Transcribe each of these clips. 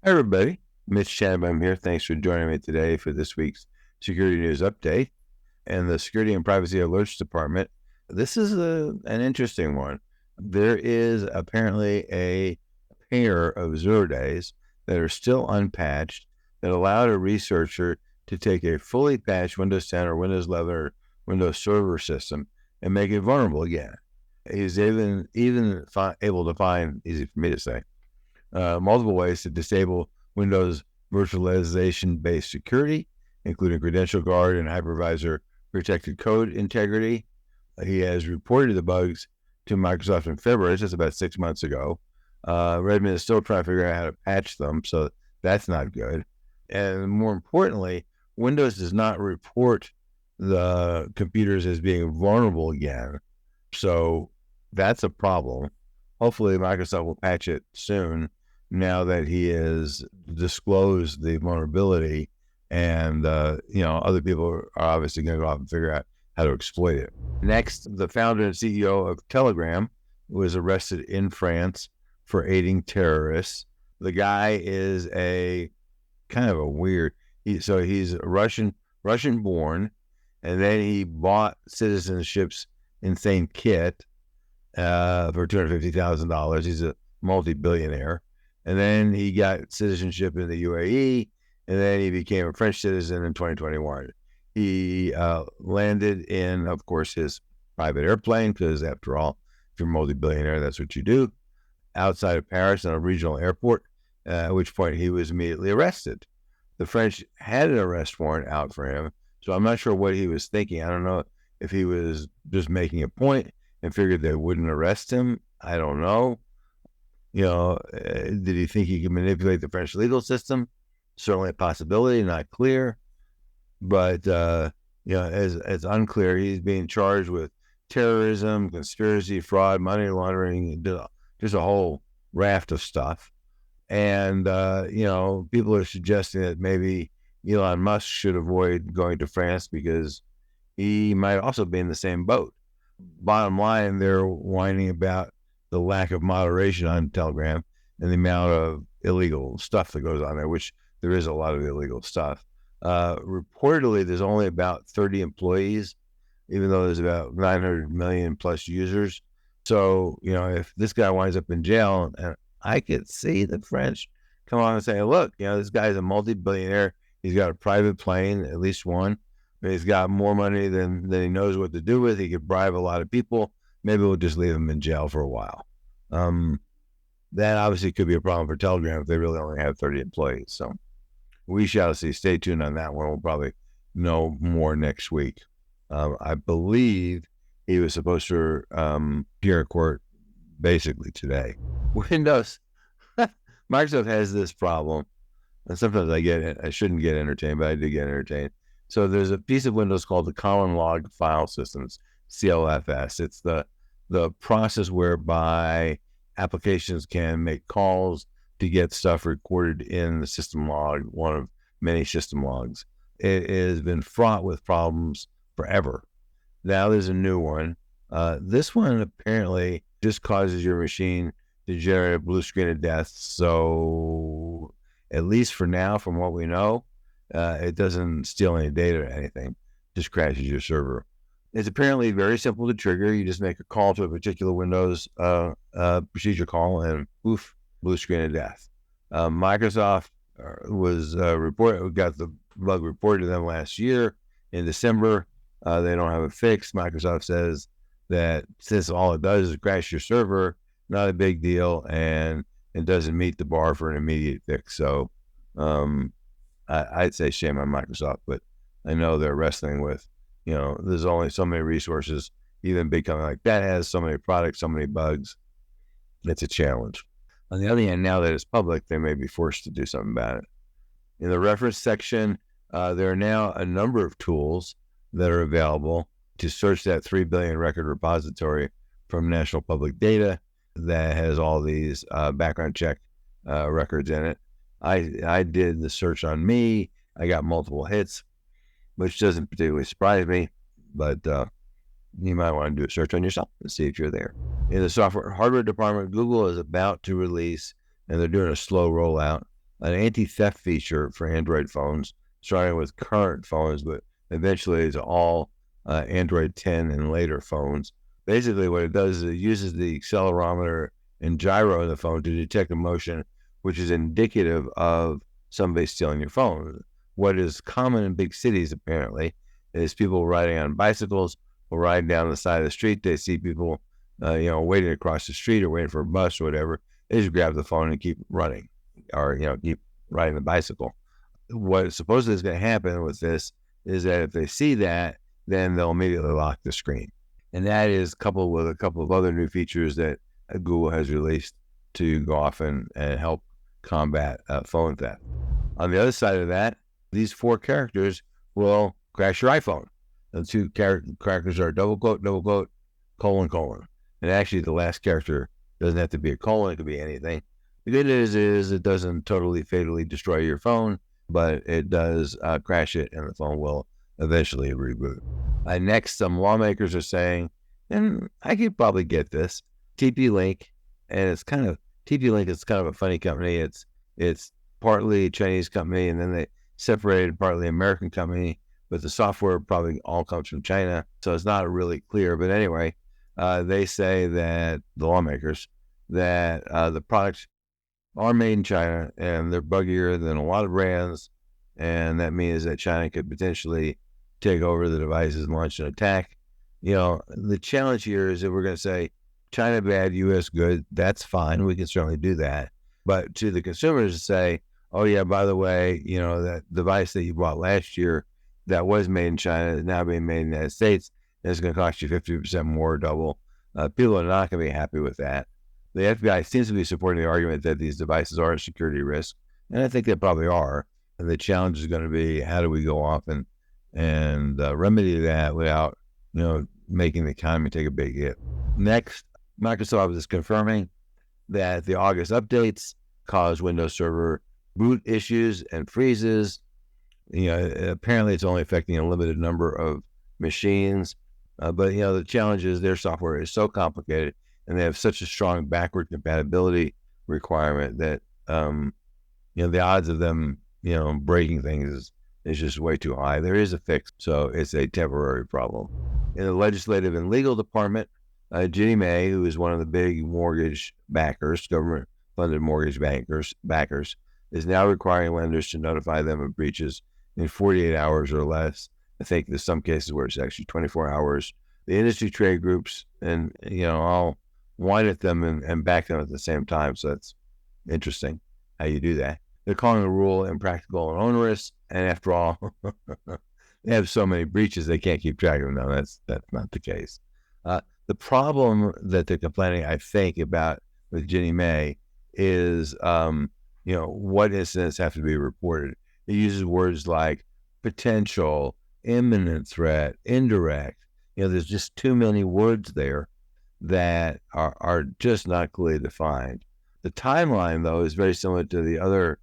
Hi, everybody. Mitch Tanenbaum here. Thanks for joining me today for this week's Security News Update. And the Security and Privacy Alerts Department, this is an interesting one. There is apparently a pair of 0 days that are still unpatched that allowed a researcher to take a fully patched Windows 10 or Windows 11 or Windows Server system and make it vulnerable again. He's even able to find, easy for me to say, multiple ways to disable Windows virtualization-based security, including credential guard and hypervisor protected code integrity. He has reported the bugs to Microsoft in February, just about 6 months ago. Redmond is still trying to figure out how to patch them, so that's not good. And more importantly, Windows does not report the computers as being vulnerable again. So that's a problem. Hopefully Microsoft will patch it soon now that he has disclosed the vulnerability, and other people are obviously going to go off and figure out how to exploit it. Next, the founder and CEO of Telegram was arrested in France for aiding terrorists. The guy is a kind of a weird, he's Russian born, and then he bought citizenships in St. Kitts for $250,000. He's a multi-billionaire. And then he got citizenship in the UAE, and then he became a French citizen in 2021. He landed in, of course, his private airplane, because after all, if you're a multi-billionaire, that's what you do, outside of Paris on a regional airport, at which point he was immediately arrested. The French had an arrest warrant out for him, so I'm not sure what he was thinking. I don't know if he was just making a point and figured they wouldn't arrest him. I don't know. Did he think he could manipulate the French legal system? Certainly a possibility, not clear. But, it's unclear. He's being charged with terrorism, conspiracy, fraud, money laundering, just a whole raft of stuff. And, people are suggesting that maybe Elon Musk should avoid going to France because he might also be in the same boat. Bottom line, they're whining about the lack of moderation on Telegram and the amount of illegal stuff that goes on there, which there is a lot of illegal stuff. Reportedly, there's only about 30 employees, even though there's about 900 million plus users. So, if this guy winds up in jail, and I could see the French come on and say, look, this guy's a multi-billionaire. He's got a private plane, at least one. He's got more money than he knows what to do with. He could bribe a lot of people. Maybe we'll just leave him in jail for a while. That obviously could be a problem for Telegram if they really only have 30 employees. So we shall see. Stay tuned on that one. We'll probably know more next week. I believe he was supposed to appear in court basically today. Windows, Microsoft has this problem, and sometimes I shouldn't get entertained, but I do get entertained. So there's a piece of Windows called the Common Log File Systems, CLFS. It's the process whereby applications can make calls to get stuff recorded in the system log, one of many system logs. It has been fraught with problems forever. Now there's a new one. This one apparently just causes your machine to generate a blue screen of death. So at least for now, from what we know, it doesn't steal any data or anything, just crashes your server. It's apparently very simple to trigger. You just make a call to a particular Windows procedure call, and poof, blue screen of death. Microsoft was got the bug reported to them last year in December. They don't have it fixed. Microsoft says that since all it does is crash your server, not a big deal, and it doesn't meet the bar for an immediate fix. So I'd say shame on Microsoft, but I know they're wrestling with, there's only so many resources. Even a big company like that has so many products, so many bugs. It's a challenge. On the other hand, now that it's public, they may be forced to do something about it. In the reference section, there are now a number of tools that are available to search that 3 billion record repository from National Public Data that has all these background check records in it. I did the search on me. I got multiple hits, which doesn't particularly surprise me, but you might want to do a search on yourself and see if you're there. In the hardware department, Google is about to release, and they're doing a slow rollout, an anti-theft feature for Android phones, starting with current phones, but eventually it's all Android 10 and later phones. Basically, what it does is it uses the accelerometer and gyro in the phone to detect a motion which is indicative of somebody stealing your phone. What is common in big cities, apparently, is people riding on bicycles or riding down the side of the street. They see people, waiting across the street or waiting for a bus or whatever. They just grab the phone and keep running, or keep riding the bicycle. What supposedly is going to happen with this is that if they see that, then they'll immediately lock the screen. And that is coupled with a couple of other new features that Google has released to go off and help combat phone theft. On the other side of that, these 4 characters will crash your iPhone. The 2 characters are double quote, colon, colon. And actually, the last character doesn't have to be a colon. It could be anything. The good news is it doesn't totally fatally destroy your phone, but it does crash it, and the phone will eventually reboot. Next, some lawmakers are saying, and I could probably get this, TP-Link, and TP-Link is kind of a funny company. It's partly a Chinese company, and then they separated, partly American company, but the software probably all comes from China, so it's not really clear. But anyway, they say that the lawmakers, that the products are made in China and they're buggier than a lot of brands, and that means that China could potentially take over the devices and launch an attack. The challenge here is that we're going to say China bad, U.S. good. That's fine. We can certainly do that. But to the consumers, say, oh yeah, by the way, that device that you bought last year that was made in China is now being made in the United States, and it's going to cost you 50% more, double. People are not going to be happy with that. The FBI seems to be supporting the argument that these devices are a security risk, and I think they probably are. And the challenge is going to be, how do we go off and remedy that without making the economy take a big hit? Next, Microsoft is confirming that the August updates cause Windows Server boot issues and freezes. Apparently it's only affecting a limited number of machines, but the challenge is their software is so complicated and they have such a strong backward compatibility requirement that the odds of them breaking things is just way too high. There is a fix, so it's a temporary problem. In the legislative and legal department, Ginnie Mae, who is one of the big mortgage backers, government-funded mortgage backers, is now requiring lenders to notify them of breaches in 48 hours or less. I think there's some cases where it's actually 24 hours. The industry trade groups, and I'll whine at them and back them at the same time. So that's interesting how you do that. They're calling the rule impractical and onerous, and after all, they have so many breaches they can't keep track of them. No, that's not the case. The problem that they're complaining, I think, about with Ginnie Mae is, what incidents have to be reported. It uses words like potential, imminent threat, indirect. There's just too many words there that are just not clearly defined. The timeline, though, is very similar to the other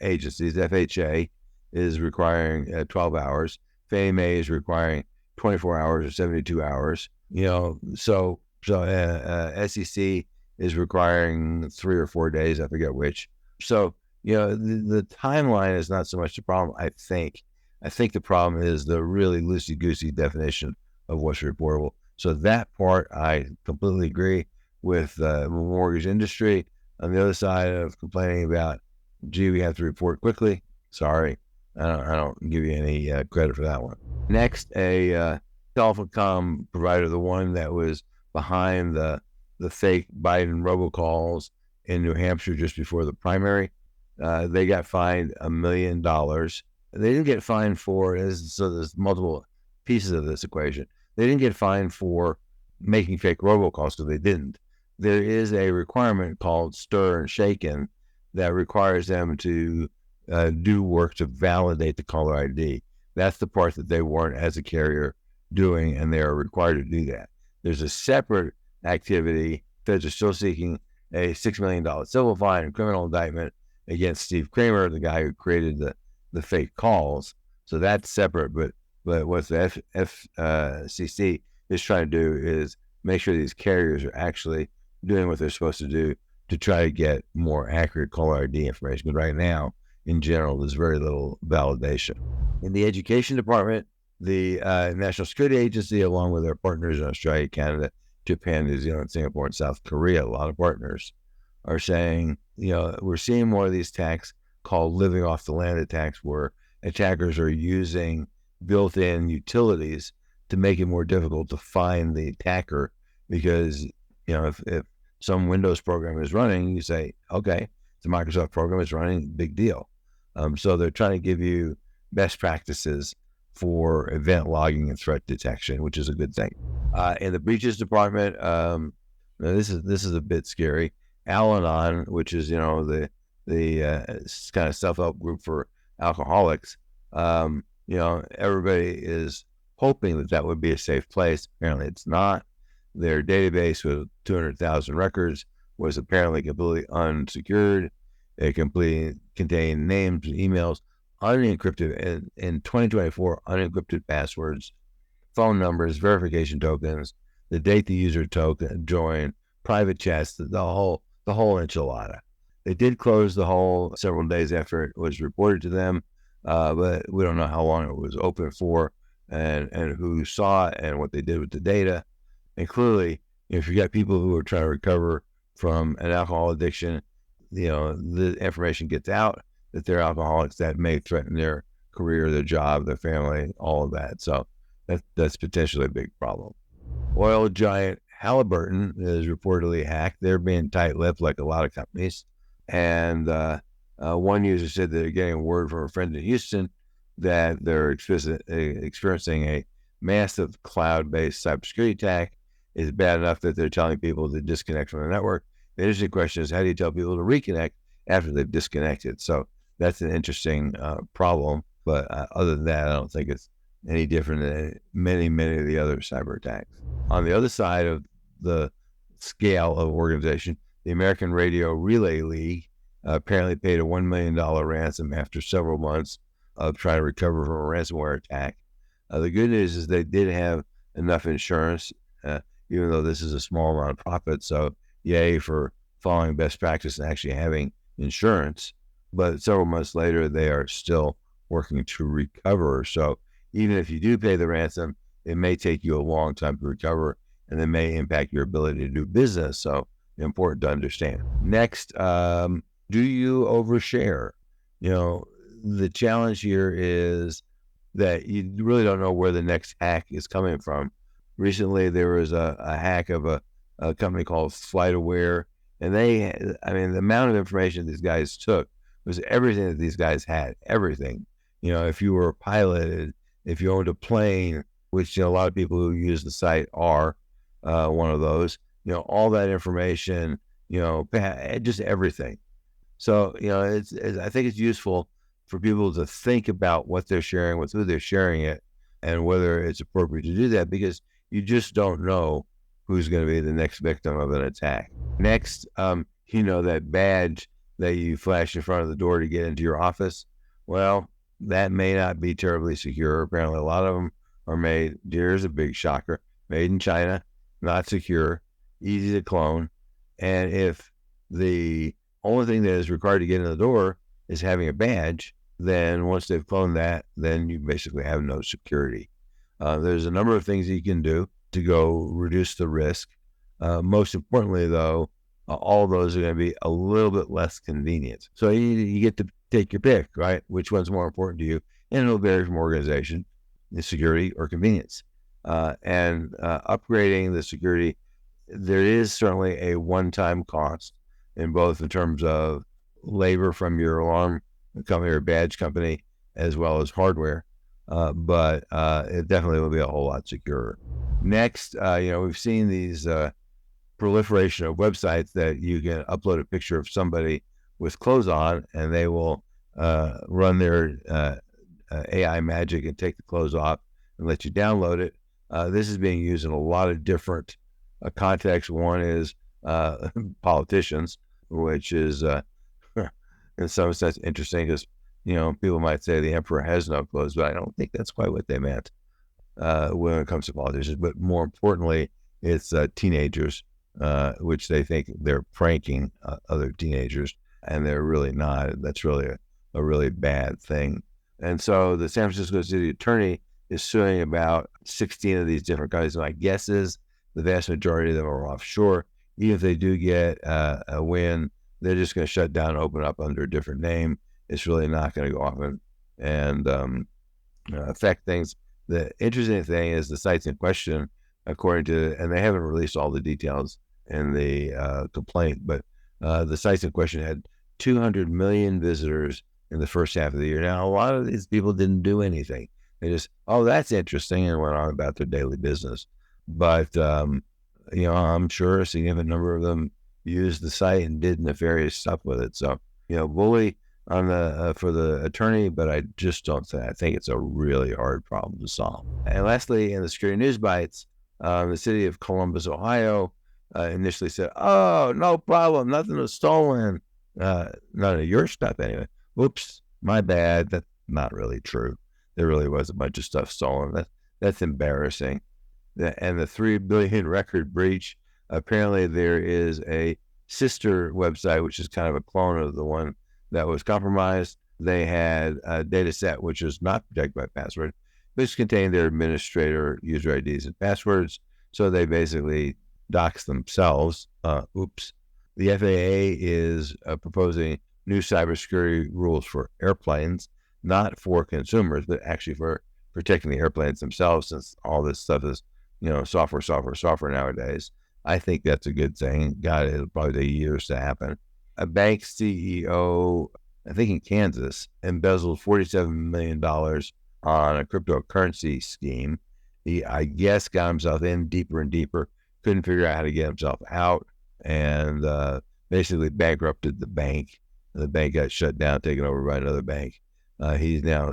agencies. FHA is requiring 12 hours. Fannie Mae is requiring 24 hours or 72 hours. So SEC is requiring 3 or 4 days. I forget which. So, the timeline is not so much the problem, I think. I think the problem is the really loosey-goosey definition of what's reportable. So that part, I completely agree with the mortgage industry. On the other side of complaining about, gee, we have to report quickly, sorry, I don't give you any credit for that one. Next, a telecom provider, the one that was behind the fake Biden robocalls in New Hampshire just before the primary, they got fined $1 million. They didn't get fined for, so there's multiple pieces of this equation. They didn't get fined for making fake robocalls, because they didn't. There is a requirement called stir and shaken that requires them to do work to validate the caller ID. That's the part that they weren't, as a carrier, doing, and they are required to do that. There's a separate activity. Feds are still seeking a $6 million civil fine and criminal indictment against Steve Kramer, the guy who created the fake calls. So that's separate, but what the FCC is trying to do is make sure these carriers are actually doing what they're supposed to do to try to get more accurate caller ID information. Because right now, in general, there's very little validation. In the education department, the National Security Agency, along with their partners in Australia, Canada, Japan, New Zealand, Singapore, and South Korea, a lot of partners are saying, we're seeing more of these attacks called living off the land attacks, where attackers are using built-in utilities to make it more difficult to find the attacker. Because, if some Windows program is running, you say, okay, it's a Microsoft program, it's running, big deal. So they're trying to give you best practices for event logging and threat detection, which is a good thing. In the breaches department, this is a bit scary. Al-Anon, which is the kind of self-help group for alcoholics, everybody is hoping that would be a safe place. Apparently, it's not. Their database with 200,000 records was apparently completely unsecured. It completely contained names, emails, unencrypted, in 2024, unencrypted passwords, phone numbers, verification tokens, the date the user joined, private chats, the whole enchilada. They did close the hole several days after it was reported to them, but we don't know how long it was open for, and who saw it and what they did with the data. And clearly, if you got people who are trying to recover from an alcohol addiction, the information gets out that they're alcoholics, that may threaten their career, their job, their family, all of that. So that's potentially a big problem. Oil giant Halliburton is reportedly hacked. They're being tight-lipped like a lot of companies. And one user said they're getting word from a friend in Houston that they're experiencing a massive cloud-based cybersecurity attack. Is bad enough that they're telling people to disconnect from the network. The interesting question is, how do you tell people to reconnect after they've disconnected? So that's an interesting problem. But other than that, I don't think it's any different than many of the other cyber attacks. On the other side of the scale of organization, the American Radio Relay League apparently paid a $1 million ransom after several months of trying to recover from a ransomware attack. The good news is they did have enough insurance, even though this is a small nonprofit. So yay for following best practice and actually having insurance. But several months later, they are still working to recover. So even if you do pay the ransom, it may take you a long time to recover, and it may impact your ability to do business. So important to understand. Next, do you overshare? The challenge here is that you really don't know where the next hack is coming from. Recently, there was a hack of a company called FlightAware, and the amount of information these guys took was everything that these guys had, everything. If you were piloted, if you owned a plane, which a lot of people who use the site are one of those, all that information, just everything. So, I think it's useful for people to think about what they're sharing, with who they're sharing it, and whether it's appropriate to do that, because you just don't know who's going to be the next victim of an attack. Next, that badge that you flash in front of the door to get into your office, well, that may not be terribly secure. Apparently, a lot of them are made, here's a big shocker, made in China, not secure, easy to clone. And if the only thing that is required to get in the door is having a badge, then once they've cloned that, then you basically have no security. There's a number of things that you can do to go reduce the risk. Most importantly, though, all of those are going to be a little bit less convenient. So you get to take your pick, right? Which one's more important to you? And it'll vary from organization, the security or convenience. And upgrading the security, there is certainly a one-time cost in both in terms of labor from your alarm company or badge company, as well as hardware. But it definitely will be a whole lot securer. Next, we've seen these proliferation of websites that you can upload a picture of somebody with clothes on, and they will run their AI magic and take the clothes off and let you download it. This is being used in a lot of different contexts. One is politicians, which is in some sense interesting, because people might say the emperor has no clothes, but I don't think that's quite what they meant when it comes to politicians. But more importantly, it's teenagers which they think they're pranking other teenagers, and they're really not. That's really a really bad thing. And so the San Francisco City Attorney is suing about 16 of these different guys. My guess is the vast majority of them are offshore. Even if they do get a win, they're just going to shut down and open up under a different name. It's really not going to go off and affect things. The interesting thing is the sites in question, according to, and they haven't released all the details in the complaint, but the sites in question had 200 million visitors in the first half of the year. Now, a lot of these people didn't do anything. They just, oh, that's interesting, and went on about their daily business. But, I'm sure a significant number of them used the site and did nefarious stuff with it. So, bully on the for the attorney, but I just don't think. I think it's a really hard problem to solve. And lastly, in the Security News Bites, the city of Columbus, Ohio, initially said, "Oh, no problem, nothing was stolen, none of your stuff anyway." Whoops, my bad. That's not really true. There really was a bunch of stuff stolen. That's embarrassing. And the 3 billion record breach. Apparently, there is a sister website, which is kind of a clone of the one that was compromised. They had a data set which was not protected by password, which contained their administrator user IDs and passwords. So they basically doxed themselves. Oops. The FAA is proposing new cybersecurity rules for airplanes, not for consumers, but actually for protecting the airplanes themselves, since all this stuff is, software nowadays. I think that's a good thing. God, it'll probably take years to happen. A bank CEO, I think in Kansas, embezzled $47 million on a cryptocurrency scheme. He, I guess, got himself in deeper and deeper, couldn't figure out how to get himself out, and basically bankrupted the bank. The bank got shut down, taken over by another bank. He's now,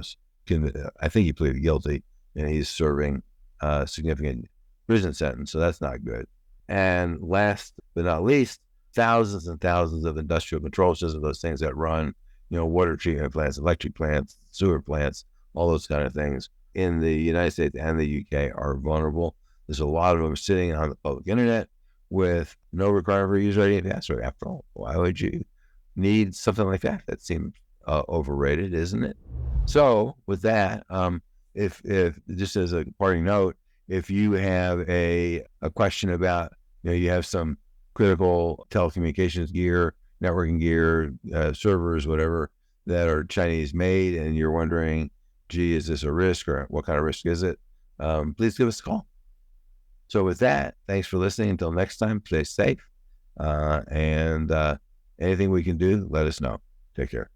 I think he pleaded guilty, and he's serving a significant prison sentence, so that's not good. And last but not least, thousands and thousands of industrial control systems, those things that run, water treatment plants, electric plants, sewer plants, all those kind of things in the United States and the UK are vulnerable. There's a lot of them sitting on the public internet with no requirement for user ID and password. After all, why would you need something like that? That seems overrated, isn't it? So with that, if just as a parting note, if you have a question about, you have some critical telecommunications gear, networking gear, servers, whatever, that are Chinese made, and you're wondering, gee, is this a risk, or what kind of risk is it? Please give us a call. So with that, thanks for listening. Until next time, stay safe. And anything we can do, let us know. Take care.